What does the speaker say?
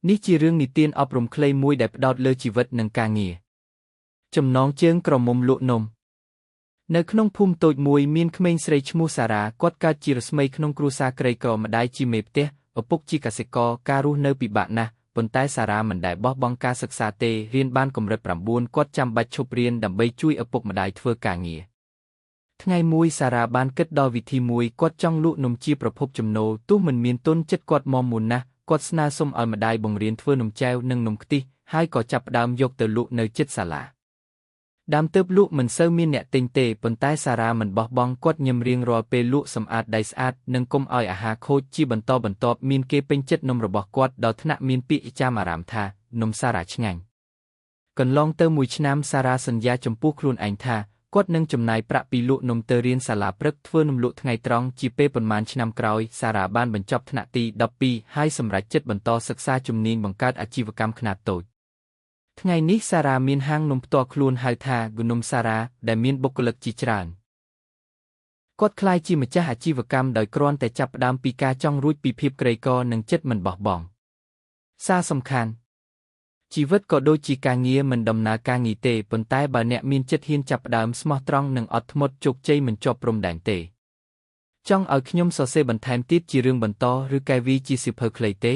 នេះជារឿងនិទានអប់រំខ្លីមួយដែលផ្ដោតលើជីវិតនិងការងារចំណងជើងក្រមុំលក់នំនៅក្នុងភូមិតូចមួយមានក្មេងស្រីឈ្មោះសារ៉ាគាត់កើតជារស្មីក្នុងគ្រួសារក្រីក្រម្ដាយជាមេផ្ទះឪពុកជាកសិករការរស់នៅពិបាកណាស់ប៉ុន្តែសារ៉ាមិនដែលបោះបង់ការសិក្សាទេរៀនបានកម្រិត9គាត់ចាំបាច់ឈប់រៀនដើម្បីជួយឪពុកម្ដាយធ្វើការងារថ្ងៃមួយសារ៉ាបានគិតដល់វិធីមួយគាត់ចង់លក់នំជាប្រភពចំណូលទោះមិនមានទុនចិត្តគាត់មាំមួនណាស់គាត់ស្នើសុំឲ្យម្ដាយបង្រៀនធ្វើនំចែវនិងនំខ្ទិះហើយក៏ចាប់ផ្ដើមយកទៅលក់នៅជិតសាលាដើមទើបលក់មិនសូវមានអ្នកទិញទេប៉ុន្តែសារ៉ាមិនបោះបង់គាត់ញឹមរៀងរាល់ពេលលក់សម្អាតដៃស្អាតនិងកុំឲ្យអាហារខូចជាបន្តបន្ទាប់មានគេពេញចិត្តនំរបស់គាត់ដល់ថ្នាក់មានពាក្យចាមអារ៉ាមថានំសារ៉ាឆ្ងាញ់កន្លងទៅ1ឆ្នាំសារ៉ាសន្យាចំពោះខ្លួនឯងថាគាត់នឹងចំណាយប្រាក់ពីលក់នំទៅរៀនសាលាព្រឹកធ្វើនំលក់ថ្ងៃត្រង់ជាពេលប៉ុន្មានឆ្នាំក្រោយសារ៉ាបានបញ្ចប់ថ្នាក់ទី12ហើយសម្រេចចិត្តបន្តសិក្សាជំនាញបង្កើតអាជីវកម្មខ្នាតតូចថ្ងៃនេះសារ៉ាមានហាងនំផ្ទាល់ខ្លួនហៅថានំសារ៉ាដែលមានបុគ្គលិកជាច្រើនគាត់ក្លាយជាម្ចាស់អាជីវកម្មដោយគ្រាន់តែចាប់ផ្ដើមពីការចង់រួចពីភាពក្រីក្រនិងចិត្តមិនបោះបង់សារសំខាន់ជីវិតក៏ដូចជាការងារមិនដំណើរការងាយទេប៉ុន្តែបើអ្នកមានចិត្តហ៊ានចាប់ផ្ដើមស្មោះត្រង់និងអត់ធ្មត់ជោគជ័យមិនជាប់ព្រំដែនទេចង់ឲ្យខ្ញុំសរសេរបន្ថែមទៀតជារឿងបន្តឬកែវីជាសៀវភៅខ្លីទេ